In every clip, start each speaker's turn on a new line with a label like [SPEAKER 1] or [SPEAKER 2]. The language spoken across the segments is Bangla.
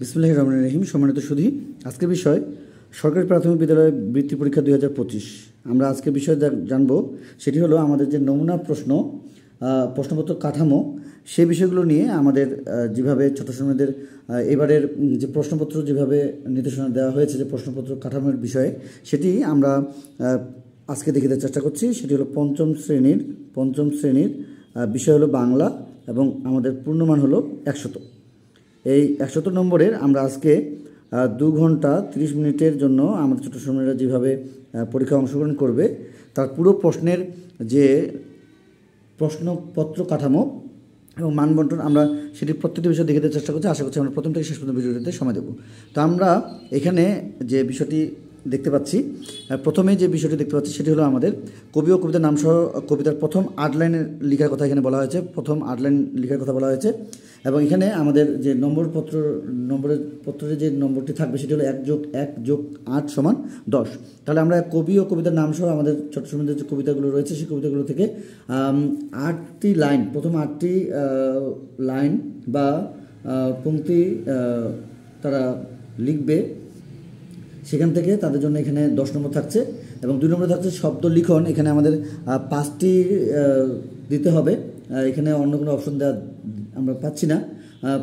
[SPEAKER 1] বিসমিল্লাহির রহমানির রহিম। সম্মানিত সুধী, আজকের বিষয় সরকারি প্রাথমিক বিদ্যালয় বৃত্তি পরীক্ষা 2025। আমরা আজকের বিষয় জানবো সেটি হলো আমাদের যে নমুনা প্রশ্নপত্র কাঠামো, সেই বিষয়গুলো নিয়ে আমাদের যেভাবে ছোটো শ্রেণীদের এবারের যে প্রশ্নপত্র যেভাবে নির্দেশনা দেওয়া হয়েছে যে প্রশ্নপত্র কাঠামোর বিষয়ে, সেটি আমরা আজকে দেখাতে চেষ্টা করছি। সেটি হলো পঞ্চম শ্রেণীর বিষয় হলো বাংলা এবং আমাদের পূর্ণমান হলো 100। এই 100 নম্বরের আমরা আজকে 2 ঘন্টা 30 মিনিটের জন্য আমাদের ছোটো শ্রেণীরা যেভাবে পরীক্ষায় অংশগ্রহণ করবে তার পুরো প্রশ্নের যে প্রশ্নপত্র কাঠামো এবং মানবন্টন আমরা সেটি প্রত্যেকটি বিষয় দেখাতে চেষ্টা করছি। আশা করছি আমরা প্রথম থেকে শেষ পর্যন্ত ভিডিওটিতে সময় দেব। তো আমরা এখানে যে বিষয়টি দেখতে পাচ্ছি, প্রথমে যে বিষয়টি দেখতে পাচ্ছি সেটি হলো আমাদের কবি ও কবিতার নামসহ কবিতার প্রথম 8 লাইনের লেখার কথা এখানে বলা হয়েছে। প্রথম 8 লাইন লেখার কথা বলা হয়েছে এবং এখানে আমাদের যে নম্বরের পত্রের যে নম্বরটি থাকবে সেটি হলো 1+1+8 = 10। তাহলে আমরা কবি ও কবিতার নামসহ আমাদের ছোট শ্রেণীদের যে কবিতাগুলো রয়েছে সেই কবিতাগুলো থেকে 8টি লাইন, প্রথম 8টি লাইন বা পংক্তি তারা লিখবে। সেখান থেকে তাদের জন্য এখানে 10 নম্বর থাকছে এবং 2 নম্বরে থাকছে শব্দ লিখন। এখানে আমাদের 5টি দিতে হবে। এখানে অন্য কোনো অপশন দেওয়া আমরা পাচ্ছি না,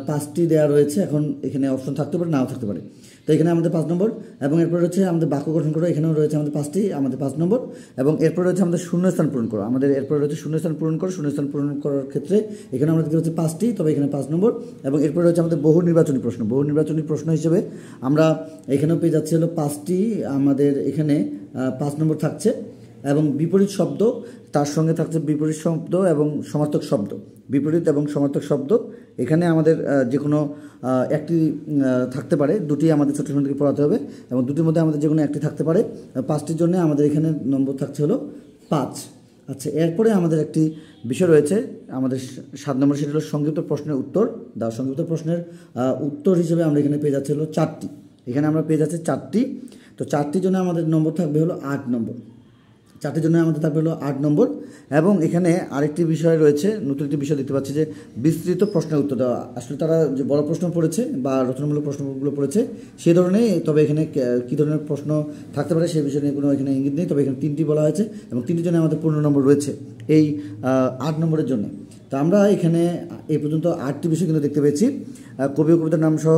[SPEAKER 1] 5টি দেওয়া রয়েছে। এখন এখানে অপশন থাকতে পারে, নাও থাকতে পারে। তো এখানে আমাদের 5 নম্বর এবং এরপর রয়েছে আমাদের বাক্য গঠন করো। এখানেও রয়েছে আমাদের 5টি, আমাদের 5 নম্বর এবং এরপর রয়েছে আমাদের শূন্যস্থান পূরণ করো। আমাদের এরপর রয়েছে শূন্যস্থান পূরণ করো। শূন্যস্থান পূরণ করার ক্ষেত্রে এখানে আমরা দেখতে পাচ্ছি 5টি, তবে এখানে 5 নম্বর এবং এরপর রয়েছে আমাদের বহু নির্বাচনী প্রশ্ন হিসেবে আমরা এখানেও পেয়ে যাচ্ছি হলো 5টি। আমাদের এখানে 5 নম্বর থাকছে এবং বিপরীত শব্দ, তার সঙ্গে থাকছে বিপরীত শব্দ এবং সমার্থক শব্দ। বিপরীত এবং সমার্থক শব্দ এখানে আমাদের যে কোনো একটি থাকতে পারে, 2টি আমাদের ছোটো শ্রেণীকে পড়াতে হবে এবং 2টির মধ্যে আমাদের যে কোনো একটি থাকতে পারে। 5টির জন্য আমাদের এখানে নম্বর থাকছে হলো 5। আচ্ছা, এরপরে আমাদের একটি বিষয় রয়েছে আমাদের 7 নম্বর, সেটি হলো সংক্ষিপ্ত প্রশ্নের উত্তর দাও। সংক্ষিপ্ত প্রশ্নের উত্তর হিসেবে আমরা এখানে পেয়ে যাচ্ছি হলো 4টি। এখানে আমরা পেয়ে যাচ্ছি 4টি। তো 4টির জন্য আমাদের নম্বর থাকবে হলো 8 নম্বর। 4টির জন্য আমাদের থাকবে হলো 8 নম্বর এবং এখানে আরেকটি বিষয় রয়েছে, নতুন একটি বিষয় দেখতে পাচ্ছি যে বিস্তৃত প্রশ্নের উত্তর দেওয়া। আসলে তারা যে বড় প্রশ্ন পড়েছে বা রচনামূলক প্রশ্নগুলো পড়েছে সেই ধরনের, তবে এখানে কী ধরনের প্রশ্ন থাকতে পারে সেই বিষয় নিয়ে কোনো এখানে ইঙ্গিত নেই। তবে এখানে 3টি বলা হয়েছে এবং 3টির জন্য আমাদের 15 নম্বর রয়েছে এই 8 নম্বরের জন্য। তো আমরা এখানে এই পর্যন্ত 8টি বিষয় কিন্তু দেখতে পেয়েছি। কবি ও কবিতার নাম সহ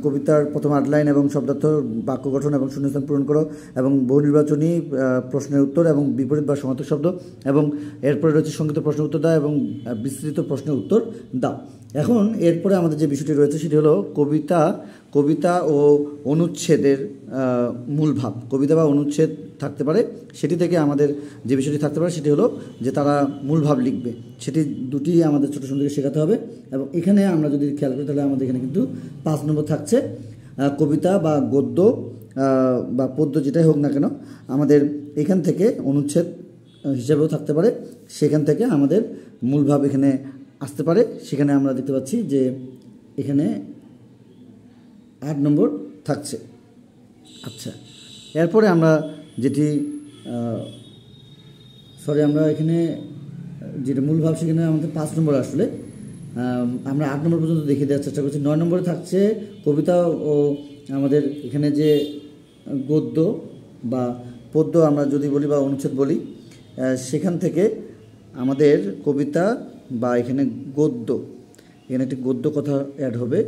[SPEAKER 1] কবিতার প্রথম 8 লাইন এবং শব্দার্থ, বাক্য গঠন এবং শূন্যস্থান পূরণ করো এবং বহু নির্বাচনী প্রশ্নের উত্তর এবং বিপরীত বা সমার্থক শব্দ এবং এরপরে রয়েছে সংক্ষিপ্ত প্রশ্নের উত্তর দাও এবং বিস্তৃত প্রশ্নের উত্তর দাও। এখন এরপরে আমাদের যে বিষয়টি রয়েছে সেটি হলো কবিতা ও অনুচ্ছেদের মূল ভাব। কবিতা বা অনুচ্ছেদ থাকতে পারে, সেটি থেকে আমাদের যে বিষয়টি থাকতে পারে সেটি হলো যে তারা মূল ভাব লিখবে। সেটি 2টি আমাদের ছোটো শ্রেণীকে শেখাতে হবে এবং এখানে আমরা যদি খেয়াল করি তাহলে আমাদের এখানে কিন্তু 5 নম্বর থাকছে। কবিতা বা গদ্য বা পদ্য যেটাই হোক না কেন, আমাদের এখান থেকে অনুচ্ছেদ হিসাবেও থাকতে পারে, সেখান থেকে আমাদের মূল ভাব এখানে আসতে পারে। সেখানে আমরা দেখতে পাচ্ছি যে এখানে 8 নম্বর থাকছে। আচ্ছা, এরপরে আমরা যেটি আমরা এখানে যেটা মূল ভাব সেখানে আমাদের 5 নম্বর আসলে আমরা 8 নম্বর পর্যন্ত দেখিয়ে দেওয়ার চেষ্টা করছি। 9 নম্বরে থাকছে কবিতা ও আমাদের এখানে যে গদ্য বা পদ্য আমরা যদি বলি বা অনুচ্ছেদ বলি, সেখান থেকে আমাদের কবিতা বা এখানে গদ্য, এখানে একটি গদ্য কথা অ্যাড হবে,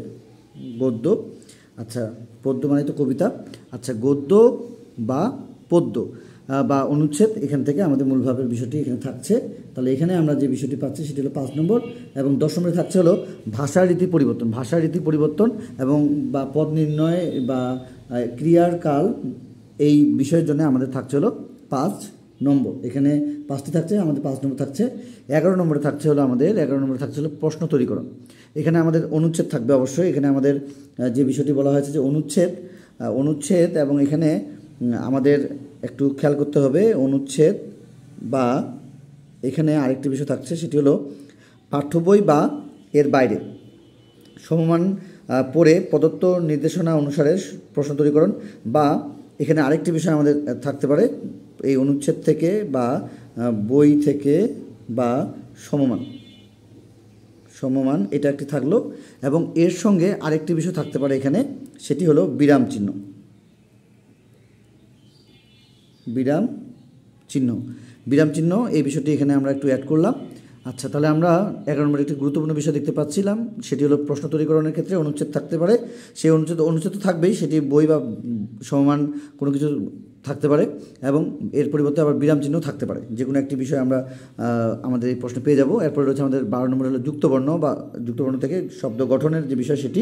[SPEAKER 1] গদ্য। আচ্ছা, পদ্য মানে তো কবিতা। আচ্ছা, গদ্য বা পদ্য বা অনুচ্ছেদ, এখান থেকে আমাদের মূলভাবের বিষয়টি এখানে থাকছে। তাহলে এখানে আমরা যে বিষয়টি পাচ্ছি সেটি হলো 5 নম্বর এবং 10 নম্বরে থাকছে হলো ভাষার রীতি পরিবর্তন এবং বা পদ নির্ণয় বা ক্রিয়ার কাল, এই বিষয়ের জন্য আমাদের থাকছে হলো 5 নম্বর। এখানে 5টি থাকছে, আমাদের 5 নম্বর থাকছে। 11 নম্বরে থাকছে হলো প্রশ্ন তৈরিকরণ। এখানে আমাদের অনুচ্ছেদ থাকবে অবশ্যই। এখানে আমাদের যে বিষয়টি বলা হয়েছে যে অনুচ্ছেদ এবং এখানে আমাদের একটু খেয়াল করতে হবে অনুচ্ছেদ বা এখানে আরেকটি বিষয় থাকছে সেটি হলো পাঠ্য বই বা এর বাইরে সমমান পড়ে প্রদত্ত নির্দেশনা অনুসারে প্রশ্ন তৈরিকরণ, বা এখানে আরেকটি বিষয় আমাদের থাকতে পারে এই অনুচ্ছেদ থেকে বা বই থেকে বা সমমান এটা একটি থাকলো, এবং এর সঙ্গে আরেকটি বিষয় থাকতে পারে এখানে, সেটি হলো বিরাম চিহ্ন। বিরাম চিহ্ন, বিরাম চিহ্ন এই বিষয়টি এখানে আমরা একটু অ্যাড করলাম। আচ্ছা, তাহলে আমরা 11 নম্বরে একটি গুরুত্বপূর্ণ বিষয় দেখতে পাচ্ছিলাম, সেটি হলো প্রশ্ন তৈরিকরণের ক্ষেত্রে অনুচ্ছেদ থাকতে পারে। সেই অনুচ্ছেদ তো থাকবেই, সেটি বই বা সমমান কোনো কিছু থাকতে পারে, এবং এর পরিবর্তে আবার বিরাম চিহ্ন থাকতে পারে। যে কোনো একটি বিষয় আমরা আমাদের এই প্রশ্নে পেয়ে যাব। এরপরে রয়েছে আমাদের 12 নম্বর হলো যুক্তবর্ণ, বা যুক্তবর্ণ থেকে শব্দ গঠনের যে বিষয় সেটি,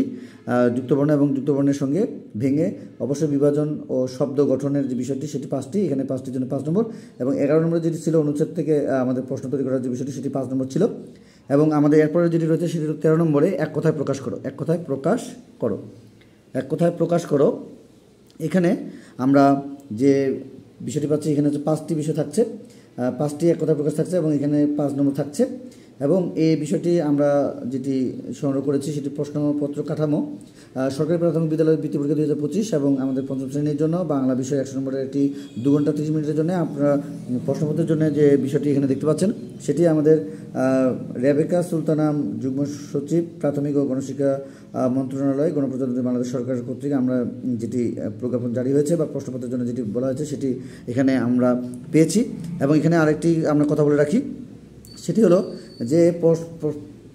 [SPEAKER 1] যুক্তবর্ণ এবং যুক্তবর্ণের সঙ্গে ভেঙে অবশ্যই বিভাজন ও শব্দ গঠনের যে বিষয়টি সেটি 5টি, এখানে 5টির জন্য 5 নম্বর। এবং 11 নম্বরে যেটি ছিল অনুচ্ছেদ থেকে আমাদের প্রশ্ন তৈরি করার যে বিষয়টি সেটি 5 নম্বর ছিল। এবং আমাদের এরপরে যেটি রয়েছে সেটি 13 নম্বরে এক কথায় প্রকাশ করো। এক কথায় প্রকাশ করো, এক কথায় প্রকাশ করো। এখানে আমরা যে বিষয়টি পাচ্ছি, এখানে হচ্ছে 5টি বিষয় থাকছে, 5টি এক কথায় প্রকাশ থাকছে, এবং এখানে 5 নম্বর থাকছে। এবং এই বিষয়টি আমরা যেটি সংগ্রহ করেছি সেটি প্রশ্নপত্র কাঠামো, সরকারি প্রাথমিক বিদ্যালয়ের বৃত্তি পরীক্ষা 2025 এবং আমাদের 5ম শ্রেণীর জন্য বাংলা বিষয় 100 নম্বরের একটি 2 ঘন্টা 30 মিনিটের জন্য আপনারা প্রশ্নপত্রের জন্য যে বিষয়টি এখানে দেখতে পাচ্ছেন সেটি আমাদের রেবেকা সুলতানাম, যুগ্ম সচিব, প্রাথমিক ও গণশিক্ষা মন্ত্রণালয়, গণপ্রজাতন্ত্রী বাংলাদেশ সরকার কর্তৃক আমরা যেটি প্রজ্ঞাপন জারি হয়েছে বা প্রশ্নপত্রের জন্য যেটি বলা হয়েছে সেটি এখানে আমরা পেয়েছি। এবং এখানে আরেকটি আমরা কথা বলে রাখি, সেটি হলো যে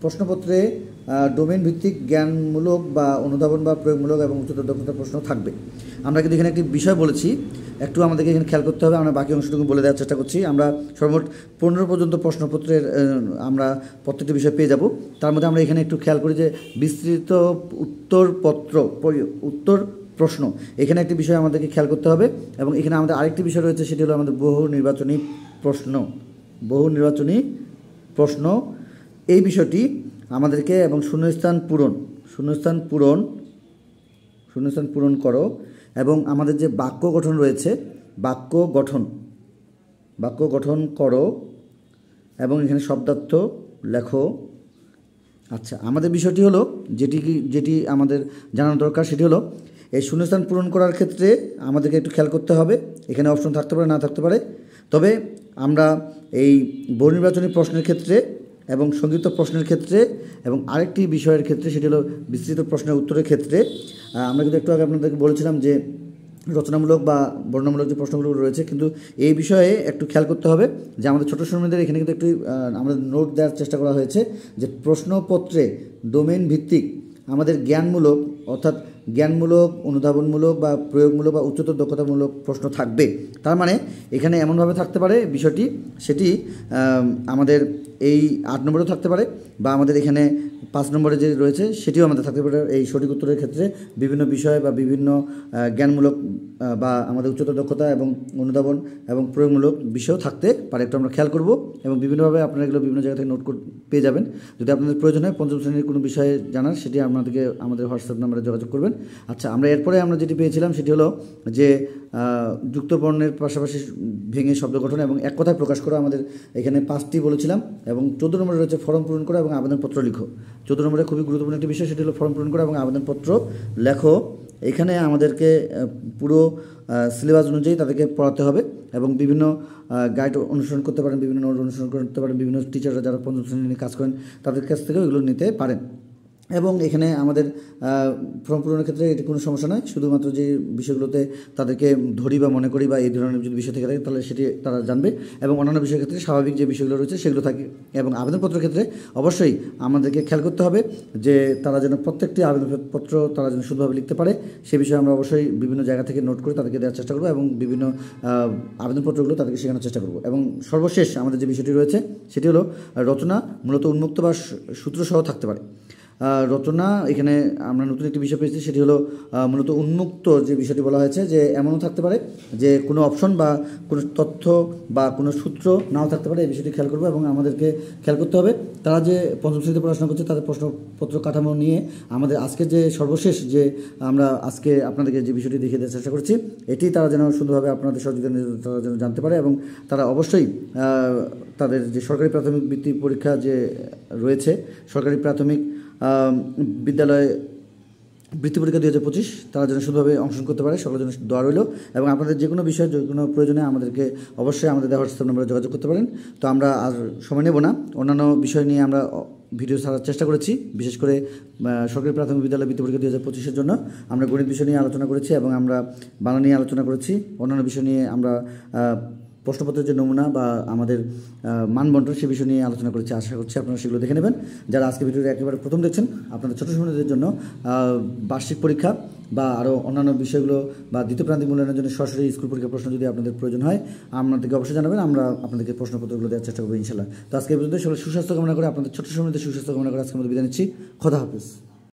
[SPEAKER 1] প্রশ্নপত্রে ডোমেন ভিত্তিক জ্ঞানমূলক বা অনুধাবন বা প্রয়োগমূলক এবং উচ্চতর দক্ষতার প্রশ্ন থাকবে। আমরা কিন্তু এখানে একটি বিষয় বলেছি, একটু আমাদেরকে এখানে খেয়াল করতে হবে। আমরা বাকি অংশটুকু বলে দেওয়ার চেষ্টা করছি। আমরা সর্বমোট 15 পর্যন্ত প্রশ্নপত্রের আমরা প্রত্যেকটি বিষয় পেয়ে যাব। তার মধ্যে আমরা এখানে একটু খেয়াল করি যে বিস্তৃত উত্তরপত্র, উত্তর প্রশ্ন, এখানে একটি বিষয় আমাদেরকে খেয়াল করতে হবে। এবং এখানে আমাদের আরেকটি বিষয় রয়েছে, সেটি হলো আমাদের বহু নির্বাচনী প্রশ্ন। বহু নির্বাচনী প্রশ্ন এই বিষয়টি আমাদেরকে, এবং শূন্যস্থান পূরণ করো। এবং আমাদের যে বাক্য গঠন রয়েছে, বাক্য গঠন করো, এবং এখানে শব্দার্থ লেখো। আচ্ছা, আমাদের বিষয়টি হলো যেটি আমাদের জানানো দরকার, সেটি হলো এই শূন্যস্থান পূরণ করার ক্ষেত্রে আমাদেরকে একটু খেয়াল করতে হবে। এখানে অপশন থাকতে পারে, না থাকতে পারে, তবে আমরা এই বহু নির্বাচনী প্রশ্নের ক্ষেত্রে এবং সংক্ষিপ্ত প্রশ্নের ক্ষেত্রে এবং আরেকটি বিষয়ের ক্ষেত্রে, সেটি হলো বিস্তৃত প্রশ্নের উত্তরের ক্ষেত্রে, আমরা কিন্তু একটু আগে আপনাদেরকে বলেছিলাম যে রচনামূলক বা বর্ণনামূলক যে প্রশ্নগুলো রয়েছে, কিন্তু এই বিষয়ে একটু খেয়াল করতে হবে যে আমাদের ছোটো শ্রমিকদের এখানে কিন্তু একটু আমাদের নোট দেওয়ার চেষ্টা করা হয়েছে যে প্রশ্নপত্রে ডোমেন ভিত্তিক আমাদের জ্ঞানমূলক, অর্থাৎ জ্ঞানমূলক, অনুধাবনমূলক বা প্রয়োগমূলক বা উচ্চতর দক্ষতামূলক প্রশ্ন থাকবে। তার মানে এখানে এমনভাবে থাকতে পারে বিষয়টি, সেটি আমাদের এই 8 নম্বরেও থাকতে পারে, বা আমাদের এখানে 5 নম্বরে যে রয়েছে সেটিও আমাদের থাকতে পারে। এই সঠিক উত্তরের ক্ষেত্রে বিভিন্ন বিষয় বা বিভিন্ন জ্ঞানমূলক বা আমাদের উচ্চতর দক্ষতা এবং অনুধাবন এবং প্রয়োগমূলক বিষয়ও থাকতে পারে, একটু আমরা খেয়াল করব। এবং বিভিন্নভাবে আপনারা এগুলো বিভিন্ন জায়গা থেকে নোট পেয়ে যাবেন। যদি আপনাদের প্রয়োজন হয় 5ম শ্রেণীর কোনো বিষয়ে জানার, সেটি আপনাদেরকে আমাদের হোয়াটসঅ্যাপ নাম্বারে যোগাযোগ করবেন। আচ্ছা, আমরা এরপরে আমরা যেটি পেয়েছিলাম সেটি হলো যে যুক্ত বর্ণের পাশাপাশি ভেঙে শব্দ গঠন এবং এক কথায় প্রকাশ করা। আমাদের এখানে 5টি বলেছিলাম। এবং 14 নম্বরে রয়েছে ফর্ম পূরণ করা এবং আবেদনপত্র লিখো। 14 নম্বরে খুবই গুরুত্বপূর্ণ একটি বিষয়, সেটি হলো ফর্ম পূরণ করা এবং আবেদনপত্র লেখো। এখানে আমাদেরকে পুরো সিলেবাস অনুযায়ী তাদেরকে পড়াতে হবে এবং বিভিন্ন গাইড অনুসরণ করতে পারেন, বিভিন্ন নোট অনুসরণ করতে পারেন, বিভিন্ন টিচাররা যারা 5ম শ্রেণী নিয়ে কাজ করেন তাদের কাছ থেকেও এগুলো নিতে পারেন। এবং এখানে আমাদের ফর্ম পূরণের ক্ষেত্রে এটি কোনো সমস্যা নয়, শুধুমাত্র যে বিষয়গুলোতে তাদেরকে ধরি বা মনে করি বা এই ধরনের যদি বিষয় থেকে থাকে তাহলে সেটি তারা জানবে। এবং অন্যান্য বিষয়ের ক্ষেত্রে স্বাভাবিক যে বিষয়গুলো রয়েছে সেগুলো থাকে। এবং আবেদনপত্রের ক্ষেত্রে অবশ্যই আমাদেরকে খেয়াল করতে হবে যে তারা যেন প্রত্যেকটি আবেদনপত্র তারা যেন শুদ্ধভাবে লিখতে পারে, সে বিষয়ে আমরা অবশ্যই বিভিন্ন জায়গা থেকে নোট করে তাদেরকে দেওয়ার চেষ্টা করবো এবং বিভিন্ন আবেদনপত্রগুলো তাদেরকে শেখানোর চেষ্টা করবো। এবং সর্বশেষ আমাদের যে বিষয়টি রয়েছে সেটি হলো রচনা, মূলত উন্মুক্ত বা সূত্রসহ থাকতে পারে। রচনা, এখানে আমরা নতুন একটি বিষয় পেয়েছি, সেটি হলো মূলত উন্মুক্ত যে বিষয়টি বলা হয়েছে যে এমনও থাকতে পারে যে কোনো অপশন বা কোনো তথ্য বা কোনো সূত্র নাও থাকতে পারে। এই বিষয়টি খেয়াল করবো এবং আমাদেরকে খেয়াল করতে হবে তারা যে 5ম শ্রেণীতে পড়াশোনা করছে তাদের প্রশ্নপত্র কাঠামো নিয়ে আমাদের আজকে যে সর্বশেষ যে আমরা আজকে আপনাদেরকে যে বিষয়টি দেখিয়ে দেওয়ার চেষ্টা করছি, এটি তারা যেন সুন্দরভাবে আপনাদের সহযোগিতা তারা যেন জানতে পারে এবং তারা অবশ্যই তাদের যে সরকারি প্রাথমিক বৃত্তি পরীক্ষা যে রয়েছে, সরকারি প্রাথমিক বিদ্যালয়ে বৃত্তি পরীক্ষা 2025, তারা যেন শুধুভাবে অংশগ্রহণ করতে পারে। সকলের জন্য দোয়া রইল। এবং আপনাদের যে কোনো বিষয়ে যে কোনো প্রয়োজনে আমাদেরকে অবশ্যই আমাদের হোয়াটসঅ্যাপ নম্বরে যোগাযোগ করতে পারেন। তো আমরা আর সময় নেব না, অন্যান্য বিষয় নিয়ে আমরা ভিডিও ছাড়ার চেষ্টা করেছি, বিশেষ করে সরকারি প্রাথমিক বিদ্যালয় বৃত্তি পরীক্ষা 2025-এর জন্য আমরা গণিত বিষয় নিয়ে আলোচনা করেছি এবং আমরা বাংলা নিয়ে আলোচনা করেছি। অন্যান্য বিষয় নিয়ে আমরা প্রশ্নপত্রের যে নমুনা বা আমাদের মানবন্টন সে বিষয় নিয়ে আলোচনা করেছি। আশা করছি আপনারা সেগুলো দেখে নেবেন। যারা আজকে ভিডিওটি একেবারে প্রথম দেখছেন, আপনাদের ছোটো সময়দের জন্য বার্ষিক পরীক্ষা বা আরও অন্যান্য বিষয়গুলো বা দ্বিতীয় প্রান্তিক মূল্যায়নের জন্য সরাসরি স্কুল পরীক্ষার প্রশ্ন যদি আপনাদের প্রয়োজন হয়, আপনাদেরকে অবশ্যই জানাবেন। আমরা আপনাদেরকে প্রশ্নপত্রগুলো দেওয়ার চেষ্টা করবো ইনশাল্লাহ। তো আজকে এই পর্যন্ত সকলে সুস্বাস্থ্য কামনা করে, আপনাদের ছোটো সময়দের সুস্বাস্থ্য কামনা করে আজকে আমাদের বিদায় নিচ্ছি। খোদা হাফেজ।